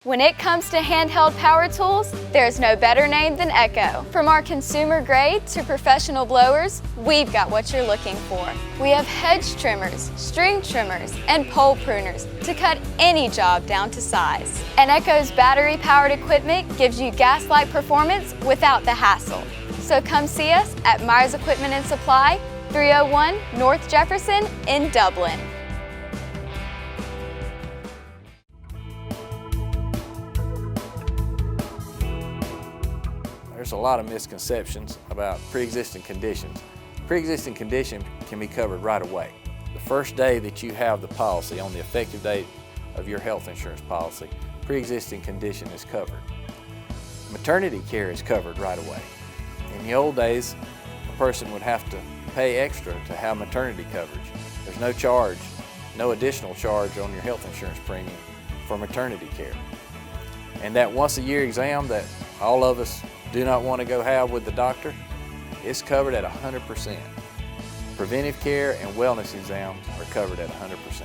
When it comes to handheld power tools, there's no better name than Echo. From our consumer grade to professional blowers, we've got what you're looking for. We have hedge trimmers, string trimmers, and pole pruners to cut any job down to size. And Echo's battery-powered equipment gives you gas-like performance without the hassle. So come see us at Myers Equipment and Supply, 301 North Jefferson in Dublin. There's a lot of misconceptions about pre-existing conditions. Pre-existing condition can be covered right away. The first day that you have the policy, on the effective date of your health insurance policy, pre-existing condition is covered. Maternity care is covered right away. In the old days, a person would have to pay extra to have maternity coverage. There's no charge, no additional charge on your health insurance premium for maternity care. And that once a year exam that all of us do not want to go have with the doctor, it's covered at 100%. Preventive care and wellness exams are covered at 100%.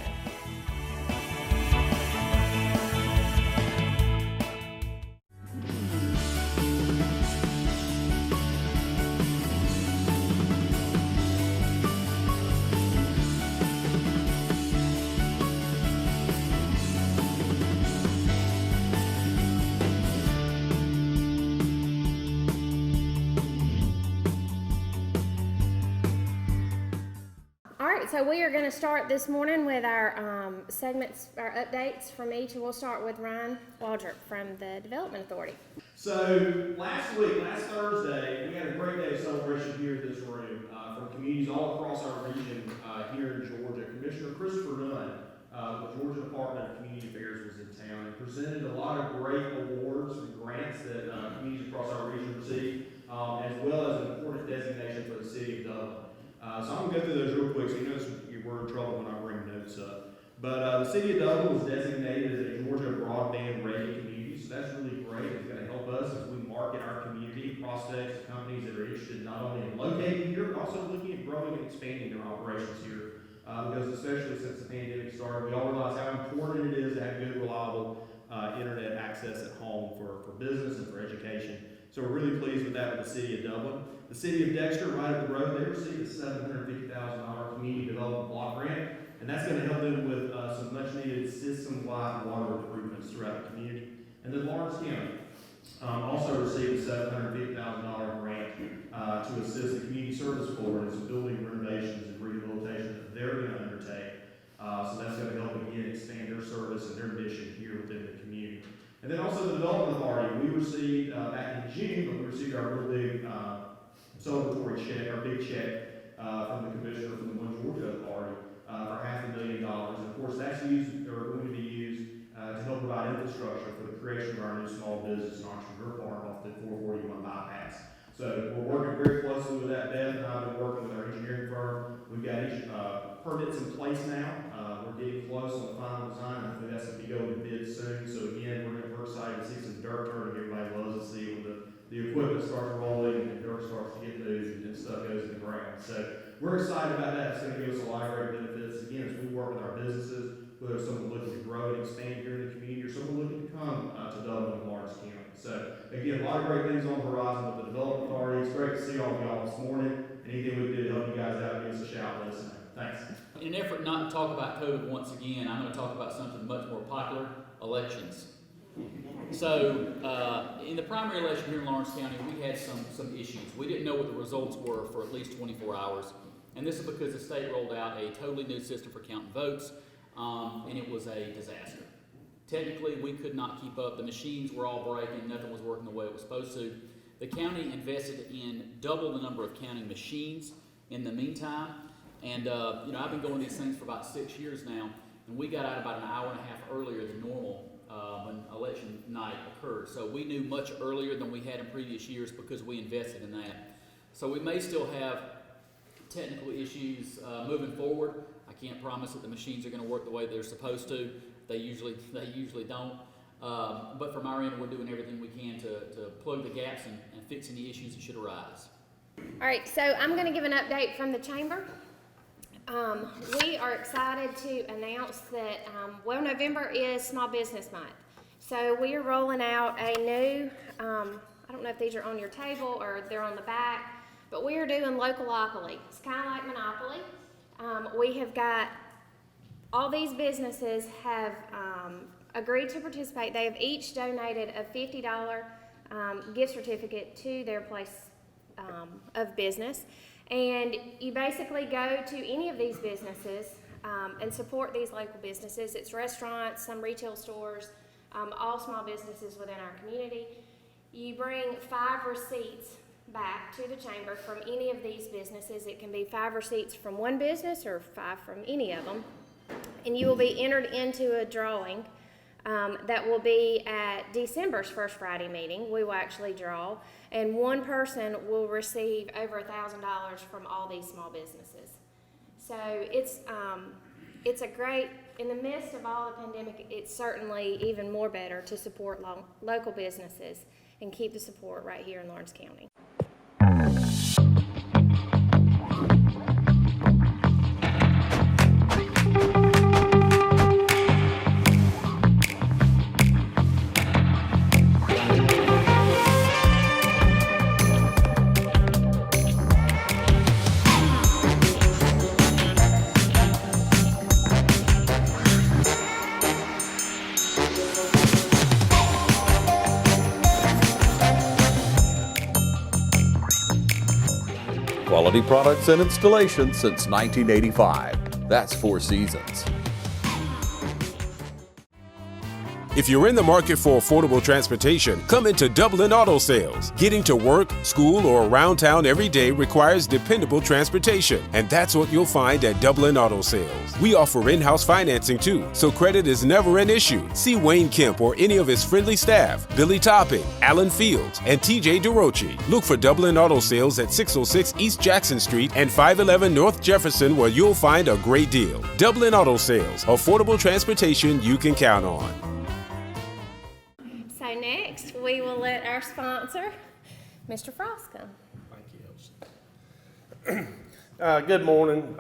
So we are going to start this morning with our segments, our updates from each, and we'll start with Ryan Waldrop from the Development Authority. So last Thursday, we had a great day of celebration here in this room from communities all across our region here in Georgia. Commissioner Christopher Nunn with the Georgia Department of Community Affairs was in town and presented a lot of great awards and grants that communities across our region received, as well as an important designation for the city of Dublin. So I'm going to go through those real quick so you notice we're in trouble when I bring notes up. But the city of Dublin was designated as a Georgia broadband ready community, so that's really great. It's going to help us as we market our community, prospects, and companies that are interested not only in locating here, but also looking at growing and expanding their operations here. Because especially since the pandemic started, we all realize how important it is to have good, reliable internet access at home for business and for education. So we're really pleased with that with the city of Dublin. The city of Dexter, right up the road, they received a $750,000 community development block grant, and that's going to help them with some much-needed system-wide water improvements throughout the community. And then Lawrence County also received a $750,000 grant to assist the community service floor in some building renovations and rehabilitation that they're going to undertake. So that's going to help, again, expand their service and their mission here within the community. And then also the Development Authority, we received back in June, but we received our real big celebratory check, our big check from the commissioner from the One Georgia Authority for $500,000. And of course, that's going to be used to help provide infrastructure for the creation of our new small business and entrepreneur park off the 441 bypass. So we're working very closely with that. Beth and I have been working with our engineering firm. We've got each permits in place now. We're getting close on the final design. Hopefully that's going to be going to bid soon. So again, we're excited to see some dirt turning. Everybody loves to see when the equipment starts rolling and dirt starts to get moved and stuff goes in the ground. So we're excited about that. It's going to give us a lot of great benefits. Again, as we work with our businesses, whether it's someone looking to grow and expand here in the community or someone looking to come to Dublin and Lawrence County. So again, a lot of great things on the horizon with the Development Authority. It's great to see all of y'all this morning. Anything we can do to help you guys out, give us a shout, let us know. Thanks. In an effort not to talk about COVID once again, I'm going to talk about something much more popular, elections. So in the primary election here in Lawrence County, we had some issues. We didn't know what the results were for at least 24 hours. And this is because the state rolled out a totally new system for counting votes, and it was a disaster. Technically, we could not keep up. The machines were all breaking. Nothing was working the way it was supposed to. The county invested in double the number of counting machines in the meantime. And, I've been going these things for about 6 years now, and we got out about an hour and a half earlier than normal when election night occurred. So we knew much earlier than we had in previous years because we invested in that. So we may still have technical issues moving forward. I can't promise that the machines are going to work the way they're supposed to. They usually don't. But from our end, we're doing everything we can to plug the gaps and fix any issues that should arise. All right, so I'm going to give an update from the chamber. We are excited to announce that, November is Small Business Month. So we are rolling out a new, I don't know if these are on your table or they're on the back, but we are doing Localopoly. It's kind of like Monopoly. We have got, all these businesses have agreed to participate. They have each donated a $50 gift certificate to their place of business. And you basically go to any of these businesses and support these local businesses. It's restaurants, some retail stores, all small businesses within our community. You bring 5 receipts back to the chamber from any of these businesses. It can be 5 receipts from one business or 5 from any of them. And you will be entered into a drawing that will be at December's First Friday meeting. We will actually draw, and one person will receive over $1,000 from all these small businesses. So it's a great, in the midst of all the pandemic, it's certainly even more better to support local businesses and keep the support right here in Lawrence County. Quality products and installations since 1985. That's 4 Seasons. If you're in the market for affordable transportation, come into Dublin Auto Sales. Getting to work, school, or around town every day requires dependable transportation, and that's what you'll find at Dublin Auto Sales. We offer in-house financing too, so credit is never an issue. See Wayne Kemp or any of his friendly staff, Billy Topping, Alan Fields, and TJ DeRochi. Look for Dublin Auto Sales at 606 East Jackson Street and 511 North Jefferson, where you'll find a great deal. Dublin Auto Sales, affordable transportation you can count on. So next, we will let our sponsor, Mr. Frost, come. Thank you. Good morning.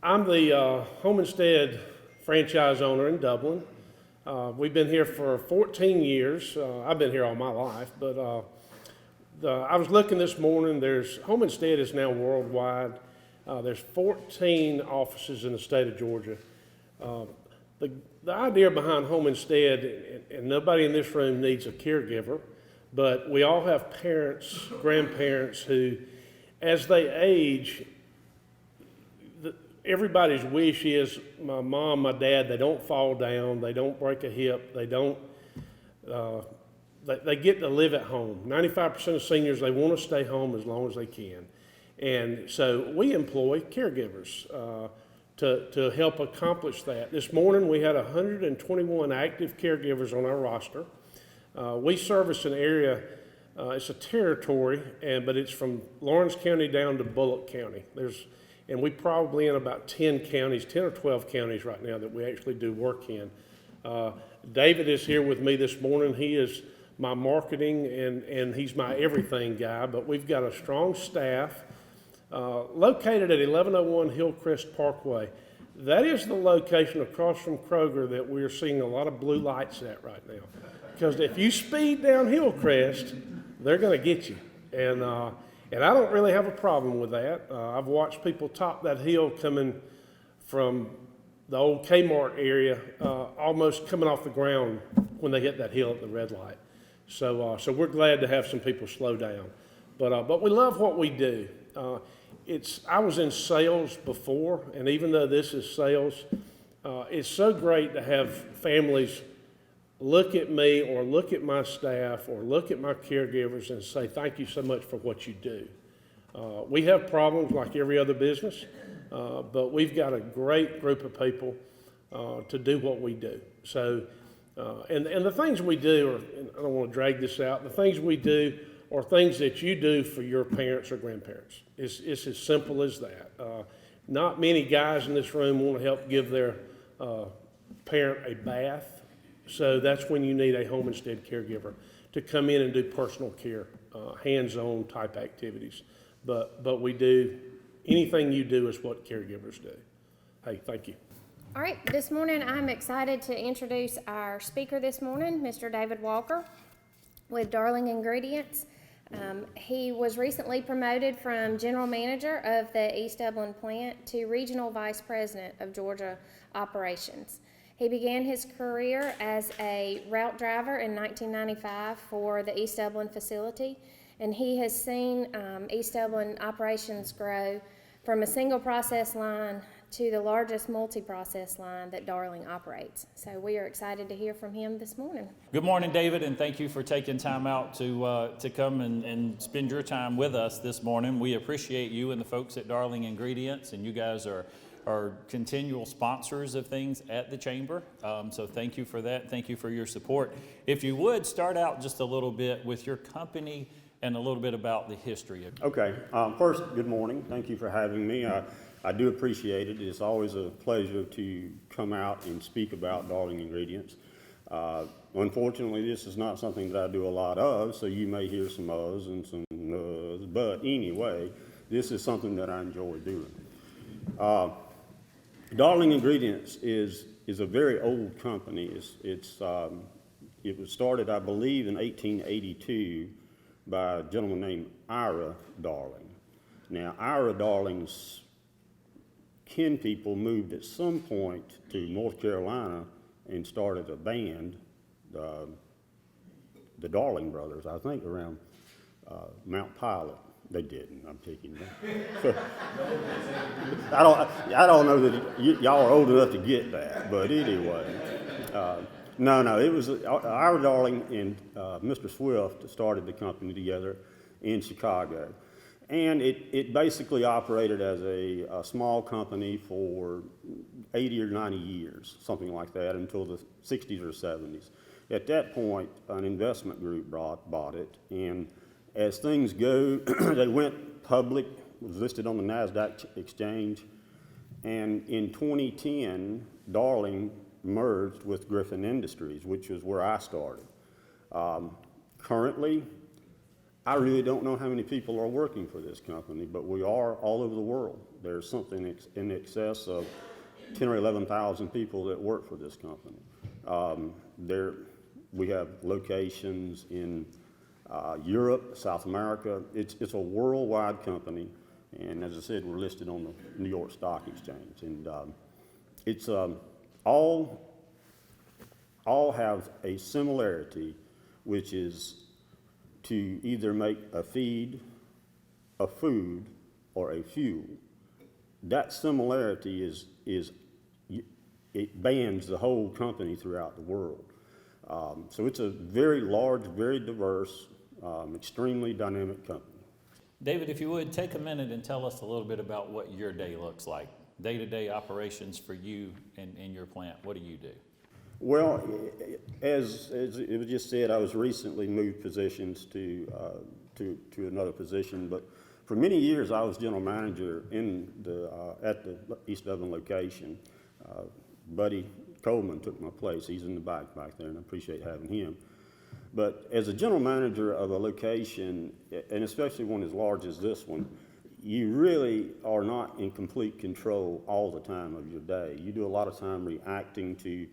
I'm the Homestead franchise owner in Dublin. We've been here for 14 years. I've been here all my life, but I was looking this morning. Homestead is now worldwide. There's 14 offices in the state of Georgia. The idea behind Homestead, and nobody in this room needs a caregiver, but we all have parents, grandparents who, as they age, everybody's wish is my mom, my dad, they don't fall down, they don't break a hip, they get to live at home. 95% of seniors, they want to stay home as long as they can. And so we employ caregivers to help accomplish that. This morning we had 121 active caregivers on our roster. We service an area, it's a territory, but it's from Lawrence County down to Bullock County. And we probably in about 10 counties, 10 or 12 counties right now that we actually do work in. David is here with me this morning. He is my marketing and he's my everything guy, but we've got a strong staff. Located at 1101 Hillcrest Parkway. That is the location across from Kroger that we're seeing a lot of blue lights at right now. Because if you speed down Hillcrest, they're going to get you. And I don't really have a problem with that. I've watched people top that hill coming from the old Kmart area, almost coming off the ground when they hit that hill at the red light. So we're glad to have some people slow down. But we love what we do. I was in sales before, and even though this is sales, it's so great to have families look at me or look at my staff or look at my caregivers and say, thank you so much for what you do. We have problems like every other business, but we've got a great group of people to do what we do. So, and the things we do, I don't want to drag this out, the things we do or things that you do for your parents or grandparents. It's as simple as that. Not many guys in this room want to help give their parent a bath, so that's when you need a Homestead caregiver to come in and do personal care, hands-on type activities. But we do, anything you do is what caregivers do. Hey, thank you. All right, this morning I'm excited to introduce our speaker this morning, Mr. David Walker with Darling Ingredients. He was recently promoted from General Manager of the East Dublin plant to Regional Vice President of Georgia Operations. He began his career as a route driver in 1995 for the East Dublin facility, and he has seen East Dublin operations grow from a single process line to the largest multi-process line that Darling operates. So we are excited to hear from him this morning. Good morning, David, and thank you for taking time out to come and spend your time with us this morning. We appreciate you and the folks at Darling Ingredients, and you guys are continual sponsors of things at the Chamber. So thank you for that. Thank you for your support. If you would, start out just a little bit with your company and a little bit about the history of it. Okay. First, good morning. Thank you for having me. I do appreciate it. It's always a pleasure to come out and speak about Darling Ingredients. Unfortunately, this is not something that I do a lot of, so you may hear some uhs and some uhs, but anyway, this is something that I enjoy doing. Darling Ingredients is a very old company. It was started, I believe, in 1882 by a gentleman named Ira Darling. Now, Ira Darling's kin people moved at some point to North Carolina and started a band, the Darling Brothers, I think around Mount Pilot. They didn't, I'm picking them. I don't know that y'all are old enough to get that, but anyway. No, it was Ira Darling and Mr. Swift started the company together in Chicago. And it basically operated as a small company for 80 or 90 years, something like that, until the 60s or 70s. At that point, an investment group bought it, and as things go, they went public, was listed on the NASDAQ exchange, and in 2010, Darling merged with Griffin Industries, which is where I started. Currently, I really don't know how many people are working for this company, but we are all over the world. There's something in excess of 10 or 11,000 people that work for this company. We have locations in Europe, South America. It's a worldwide company, and as I said, we're listed on the New York Stock Exchange. And it's all have a similarity, which is to either make a feed, a food, or a fuel. That similarity it bans the whole company throughout the world. So it's a very large, very diverse, extremely dynamic company. David, if you would, take a minute and tell us a little bit about what your day looks like, day-to-day operations for you and your plant. What do you do? Well, as it was just said, I was recently moved positions to another position, but for many years I was general manager at the East Dublin location. Buddy Coleman took my place. He's in the back there, and I appreciate having him. But as a general manager of a location, and especially one as large as this one, you really are not in complete control all the time of your day. You do a lot of time reacting to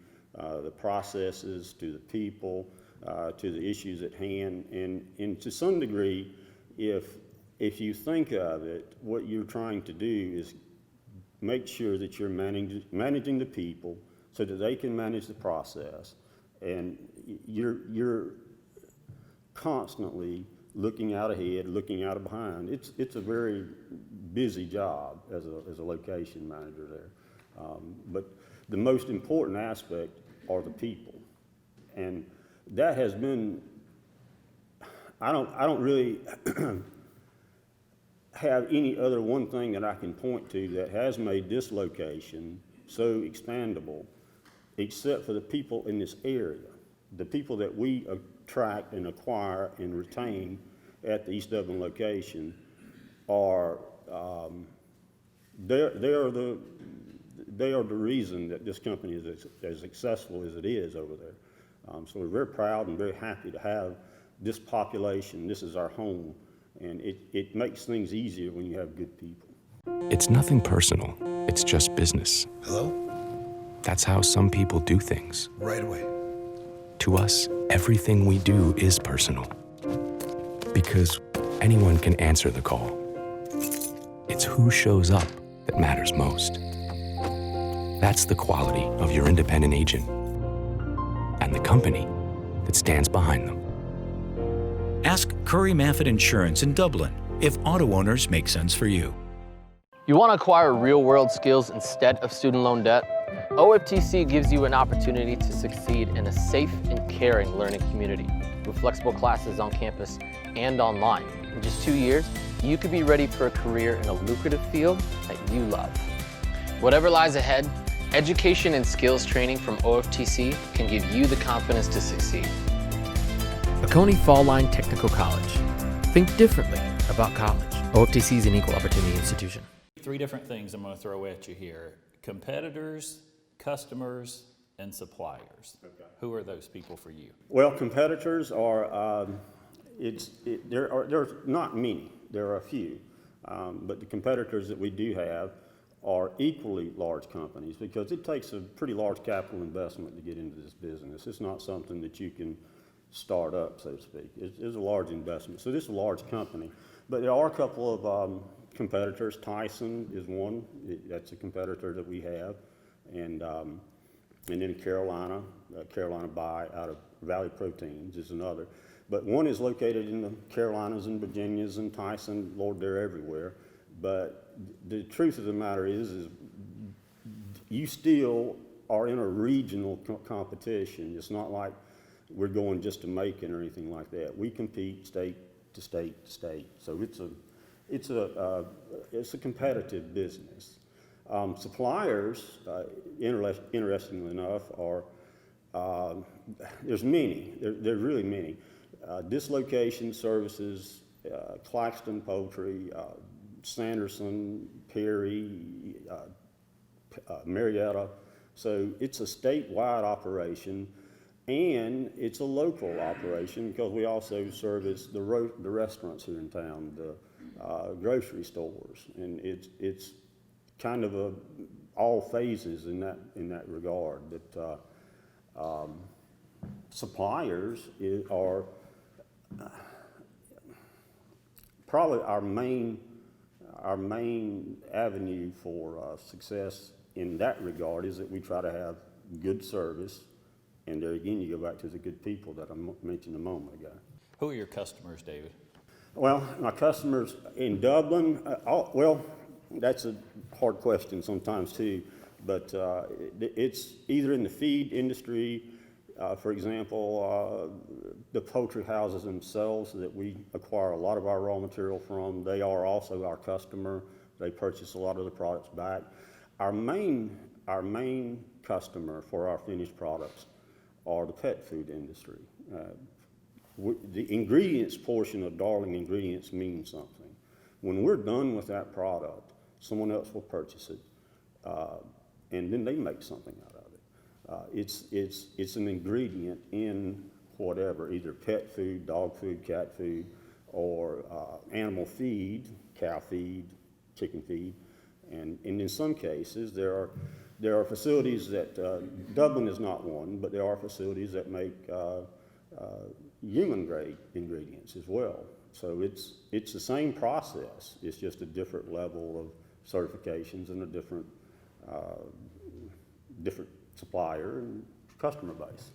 the processes, to the people, to the issues at hand, and to some degree, if you think of it, what you're trying to do is make sure that you're managing the people so that they can manage the process, and you're constantly looking out ahead, looking out behind. It's a very busy job as a location manager there, but the most important aspect are the people, and that has been. I don't really have any other one thing that I can point to that has made this location so expandable, except for the people in this area, the people that we attract and acquire and retain at the East Dublin location are they are the reason that this company is as successful as it is over there. So we're very proud and very happy to have this population. This is our home, and it makes things easier when you have good people. It's nothing personal. It's just business. Hello? That's how some people do things. Right away. To us, everything we do is personal. Because anyone can answer the call. It's who shows up that matters most. That's the quality of your independent agent and the company that stands behind them. Ask Curry Maffett Insurance in Dublin if auto owners make sense for you. You want to acquire real-world skills instead of student loan debt? OFTC gives you an opportunity to succeed in a safe and caring learning community with flexible classes on campus and online. In just 2 years, you could be ready for a career in a lucrative field that you love. Whatever lies ahead, education and skills training from OFTC can give you the confidence to succeed. Oconee Fall Line Technical College. Think differently about college. OFTC is an equal opportunity institution. 3 different things I'm going to throw at you here. Competitors, customers, and suppliers. Okay. Who are those people for you? Well, competitors are, there's not many. There are a few. But the competitors that we do have are equally large companies because it takes a pretty large capital investment to get into this business. It's not something that you can start up, so to speak. It's a large investment. So this is a large company. But there are a couple of competitors. Tyson is one. That's a competitor that we have. And then Carolina Buy out of Valley Proteins is another. But one is located in the Carolinas and Virginias, and Tyson, Lord, they're everywhere. But the truth of the matter is you still are in a regional competition. It's not like we're going just to Macon or anything like that. We compete state to state to state. So it's a competitive business. Suppliers, interestingly enough, are there's many. There's really many. Dislocation Services, Claxton Poultry, Sanderson, Perry, Marietta. So it's a statewide operation, and it's a local operation because we also service the restaurants here in town, the grocery stores, and it's kind of all phases in that regard. That suppliers are probably our main avenue for success in that regard is that we try to have good service, and there again you go back to the good people that I mentioned a moment ago. Who are your customers, David? Well, my customers in Dublin, well, that's a hard question sometimes too, but it's either in the feed industry, for example, the poultry houses themselves that we acquire a lot of our raw material from, they are also our customer. They purchase a lot of the products back. Our main customer for our finished products are the pet food industry. The ingredients portion of Darling Ingredients means something. When we're done with that product, someone else will purchase it, and then they make something out of it. It's an ingredient in whatever, either pet food, dog food, cat food, or animal feed, cow feed, chicken feed, and in some cases there are facilities that Dublin is not one, but there are facilities that make human grade ingredients as well. So it's the same process. It's just a different level of certifications and a different supplier and customer base.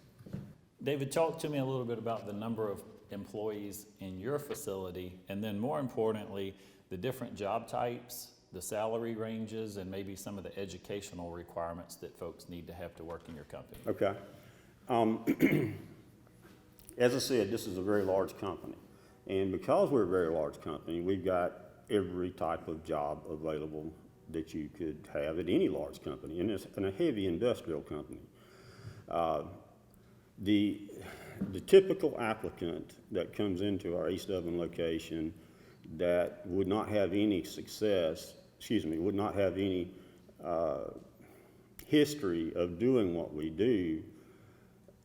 David, talk to me a little bit about the number of employees in your facility, and then more importantly, the different job types, the salary ranges, and maybe some of the educational requirements that folks need to have to work in your company. Okay. As I said, this is a very large company. And because we're a very large company, we've got every type of job available that you could have at any large company, and it's in a heavy industrial company. The typical applicant that comes into our East Dublin location that would not have any would not have any history of doing what we do,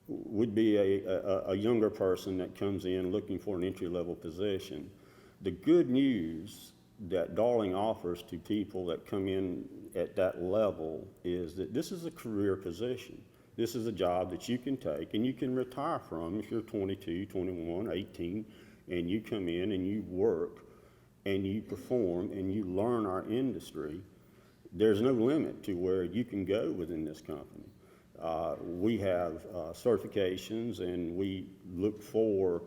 would be a younger person that comes in looking for an entry-level position. The good news that Darling offers to people that come in at that level is that this is a career position. This is a job that you can take and you can retire from if you're 22, 21, 18, and you come in and you work and you perform and you learn our industry. There's no limit to where you can go within this company. We have certifications and we look for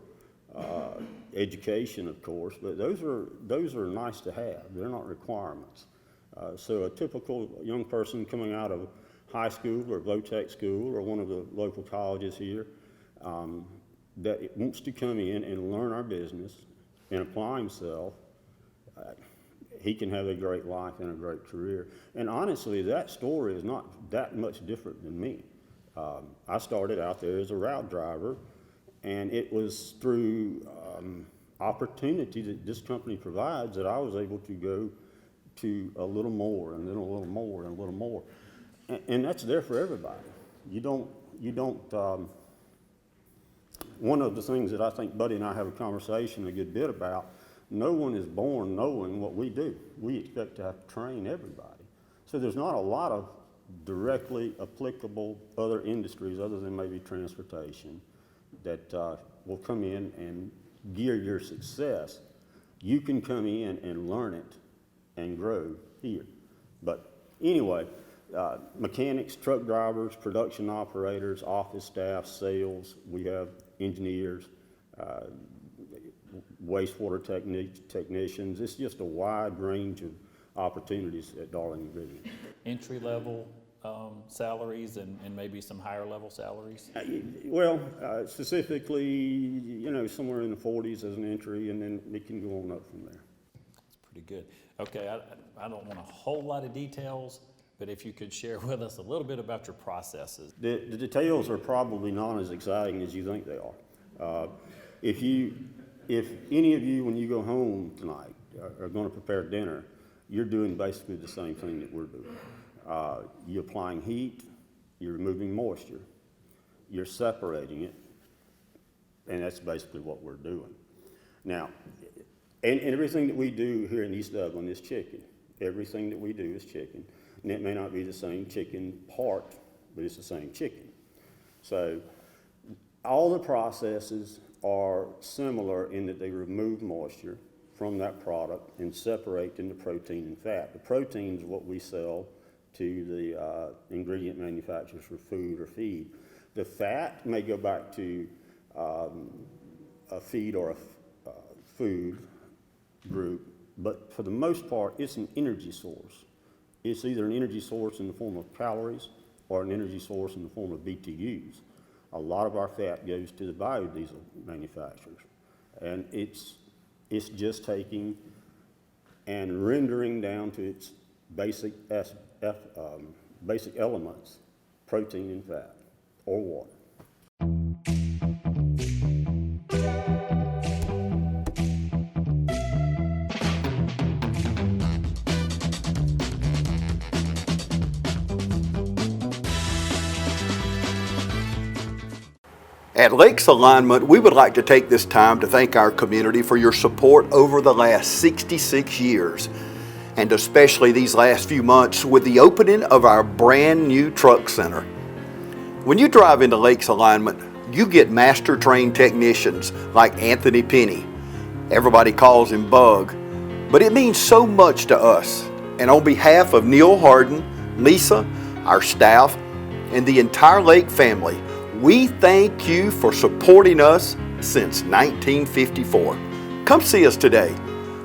education, of course, but those are nice to have. They're not requirements. So a typical young person coming out of high school or Vo-Tech school or one of the local colleges here that wants to come in and learn our business and apply himself, he can have a great life and a great career. And honestly, that story is not that much different than me. I started out there as a route driver, and it was through opportunity that this company provides that I was able to go to a little more and then a little more and a little more. And that's there for everybody. You don't, one of the things that I think Buddy and I have a conversation a good bit about, no one is born knowing what we do. We expect to have to train everybody. So there's not a lot of directly applicable other industries other than maybe transportation that will come in and gear your success. You can come in and learn it and grow here. But anyway, mechanics, truck drivers, production operators, office staff, sales, we have engineers, wastewater technicians. It's just a wide range of opportunities at Darling Ingredients. Entry level salaries and maybe some higher level salaries? Well, specifically, you know, somewhere in the 40s as an entry, and then it can go on up from there. That's pretty good. Okay, I don't want a whole lot of details, but if you could share with us a little bit about your processes. The details are probably not as exciting as you think they are. If any of you, when you go home tonight, are going to prepare dinner, you're doing basically the same thing that we're doing. You're applying heat, you're removing moisture, you're separating it, and that's basically what we're doing. Now, and everything that we do here in East Dublin is chicken. Everything that we do is chicken. And it may not be the same chicken part, but it's the same chicken. So all the processes are similar in that they remove moisture from that product and separate into protein and fat. The protein is what we sell to the ingredient manufacturers for food or feed. The fat may go back to a feed or a food group, but for the most part, it's an energy source. It's either an energy source in the form of calories or an energy source in the form of BTUs. A lot of our fat goes to the biodiesel manufacturers, and it's just taking and rendering down to its basic elements, protein and fat, or water. At Lakes Alignment, we would like to take this time to thank our community for your support over the last 66 years, and especially these last few months with the opening of our brand new truck center. When you drive into Lakes Alignment, you get master trained technicians like Anthony Penny. Everybody calls him Bug, but it means so much to us. And on behalf of Neil Harden, Lisa, our staff, and the entire Lake family, we thank you for supporting us since 1954. Come see us today.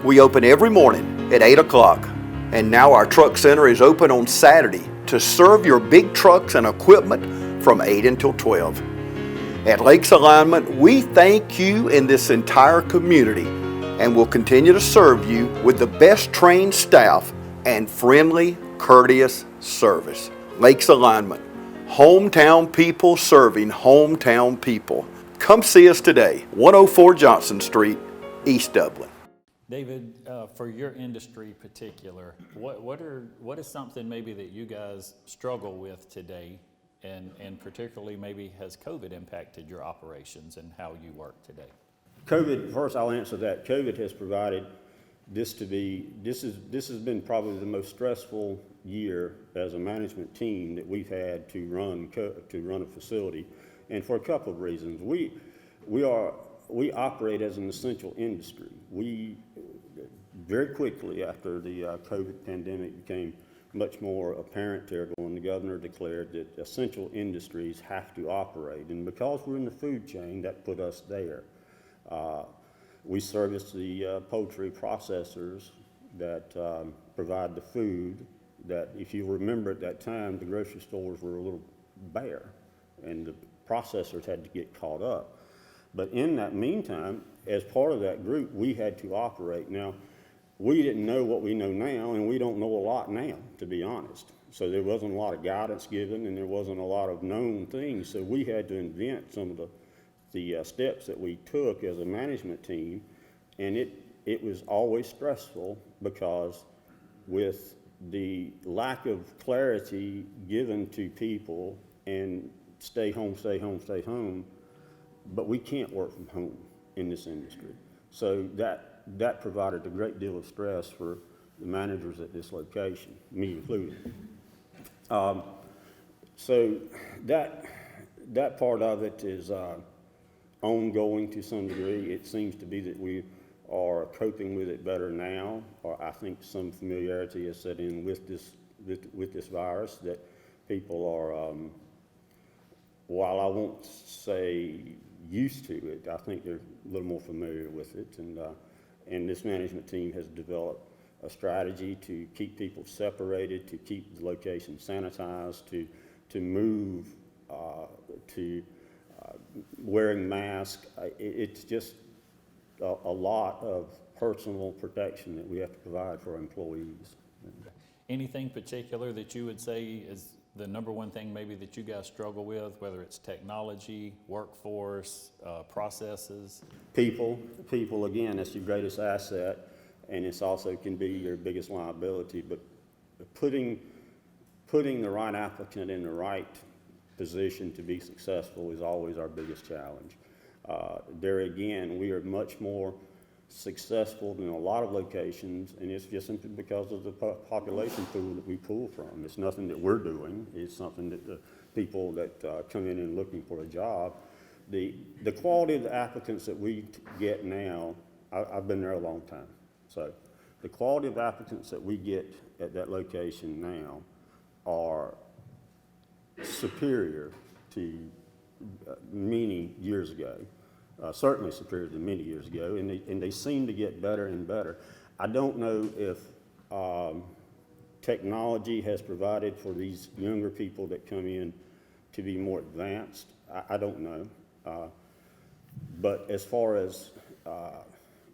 We open every morning at 8 o'clock, and now our truck center is open on Saturday to serve your big trucks and equipment from 8 until 12. At Lakes Alignment, we thank you and this entire community, and will continue to serve you with the best trained staff and friendly, courteous service. Lakes Alignment. Hometown people serving hometown people. Come see us today, 104 Johnson Street, East Dublin. David, for your industry particular, what is something maybe that you guys struggle with today, and particularly maybe has COVID impacted your operations and how you work today? COVID, first I'll answer that. COVID has provided this has been probably the most stressful year as a management team that we've had to run a facility, and for a couple of reasons. We operate as an essential industry. We very quickly after the COVID pandemic became much more apparent to everyone, the governor declared that essential industries have to operate, and because we're in the food chain, that put us there. We service the poultry processors that provide the food that, if you remember at that time, the grocery stores were a little bare and the processors had to get caught up. But in that meantime, as part of that group, we had to operate. Now, we didn't know what we know now, and we don't know a lot now, to be honest. So there wasn't a lot of guidance given, and there wasn't a lot of known things, so we had to invent some of the steps that we took as a management team, and it was always stressful because with the lack of clarity given to people and stay home, stay home, stay home, but we can't work from home in this industry. So that provided a great deal of stress for the managers at this location, me included. So that part of it is ongoing to some degree. It seems to be that we are coping with it better now, or I think some familiarity has set in with this virus, that people are, while I won't say used to it, I think they're a little more familiar with it, and this management team has developed a strategy to keep people separated, to keep the location sanitized, to move, to wearing masks. It's just a lot of personal protection that we have to provide for our employees. Anything particular that you would say is the number one thing maybe that you guys struggle with, whether it's technology, workforce, processes? People, again, that's your greatest asset, and it's also can be your biggest liability, but putting the right applicant in the right position to be successful is always our biggest challenge. There again, we are much more successful than a lot of locations, and it's just simply because of the population pool that we pull from. It's nothing that we're doing. It's something that the people that come in and looking for a job, the quality of the applicants that we get now, I've been there a long time, so the quality of applicants that we get at that location now are superior to many years ago. Certainly superior to many years ago, and they seem to get better and better. I don't know if technology has provided for these younger people that come in to be more advanced. I don't know. But as far as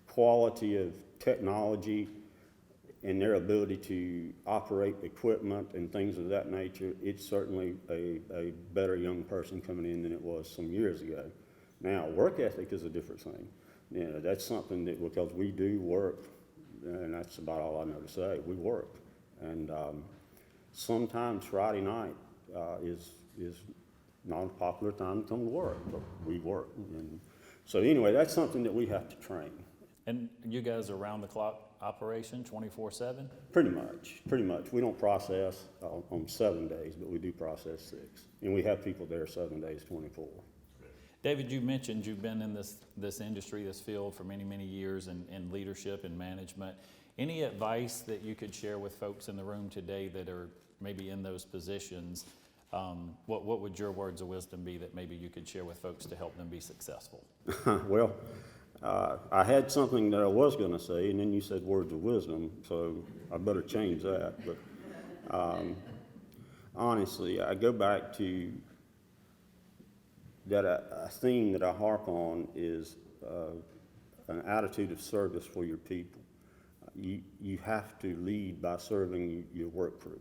quality of technology and their ability to operate equipment and things of that nature, it's certainly a better young person coming in than it was some years ago. Now, work ethic is a different thing. You know, that's something that, because we do work, and that's about all I know to say, we work. And sometimes Friday night is not a popular time to come to work, but we work. And so anyway, that's something that we have to train. And you guys are around-the-clock operation, 24/7? Pretty much. We don't process on 7 days, but we do process 6. And we have people there 7 days, 24. David, you mentioned you've been in this industry, this field for many, many years in leadership and management. Any advice that you could share with folks in the room today that are maybe in those positions? What would your words of wisdom be that maybe you could share with folks to help them be successful? Well, I had something that I was going to say, and then you said words of wisdom, so I better change that. But honestly, I go back to that a theme that I harp on is an attitude of service for your people. You have to lead by serving your work crew.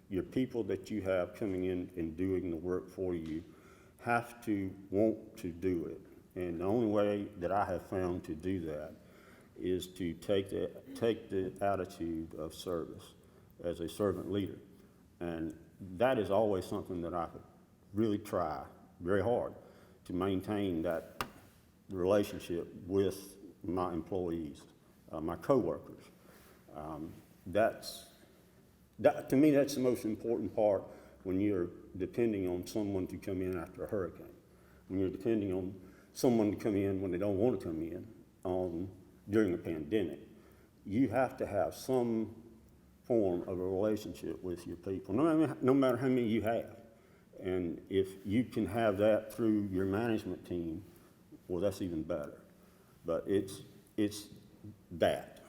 Your people that you have coming in and doing the work for you have to want to do it. And the only way that I have found to do that is to take the attitude of service as a servant leader. And that is always something that I really try very hard to maintain that relationship with my employees. my coworkers. To me, that's the most important part when you're depending on someone to come in after a hurricane. When you're depending on someone to come in when they don't want to come in during a pandemic, you have to have some form of a relationship with your people, no matter how many you have. And if you can have that through your management team, well, that's even better. But it's that.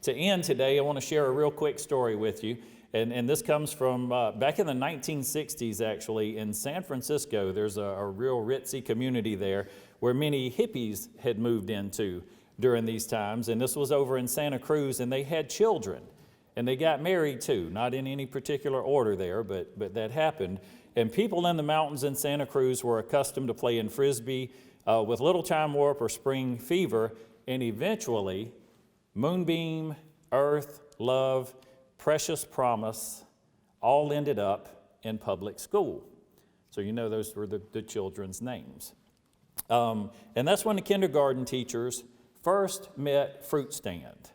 To end today, I want to share a real quick story with you. And this comes from back in the 1960s, actually, in San Francisco. There's a real ritzy community there where many hippies had moved into during these times. And this was over in Santa Cruz, and they had children. And they got married too, not in any particular order there, but that happened. And people in the mountains in Santa Cruz were accustomed to playing Frisbee with Little Time Warp or Spring Fever, and eventually Moonbeam, Earth, Love, Precious Promise all ended up in public school. So you know those were the children's names. And that's when the kindergarten teachers first met Fruit Stand.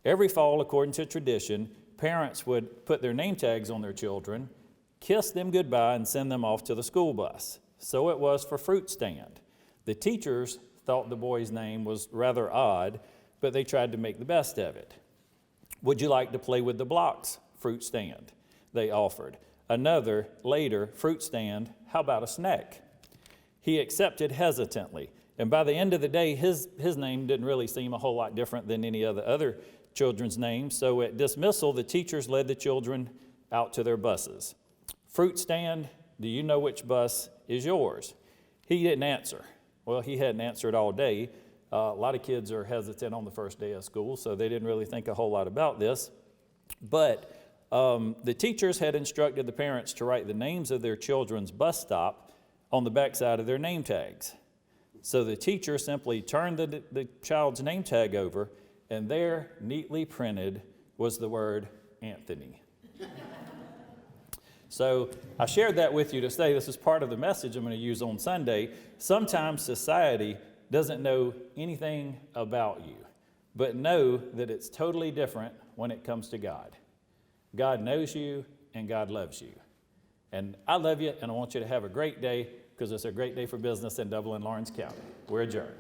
Every fall, according to tradition, parents would put their name tags on their children, kiss them goodbye, and send them off to the school bus. So it was for Fruit Stand. The teachers thought the boy's name was rather odd, but they tried to make the best of it. Would you like to play with the blocks? Fruit Stand, they offered. Another, later, Fruit Stand, how about a snack? He accepted hesitantly, and by the end of the day, his name didn't really seem a whole lot different than any other children's names. So at dismissal, the teachers led the children out to their buses. Fruit Stand, do you know which bus is yours? He didn't answer. Well, he hadn't answered all day. A lot of kids are hesitant on the first day of school, so they didn't really think a whole lot about this. But the teachers had instructed the parents to write the names of their children's bus stop on the backside of their name tags. So the teacher simply turned the child's name tag over, and there, neatly printed, was the word Anthony. So I shared that with you to say this is part of the message I'm going to use on Sunday. Sometimes society doesn't know anything about you, but know that it's totally different when it comes to God. God knows you and God loves you. And I love you, and I want you to have a great day, because it's a great day for business in Dublin, Lawrence County. We're adjourned.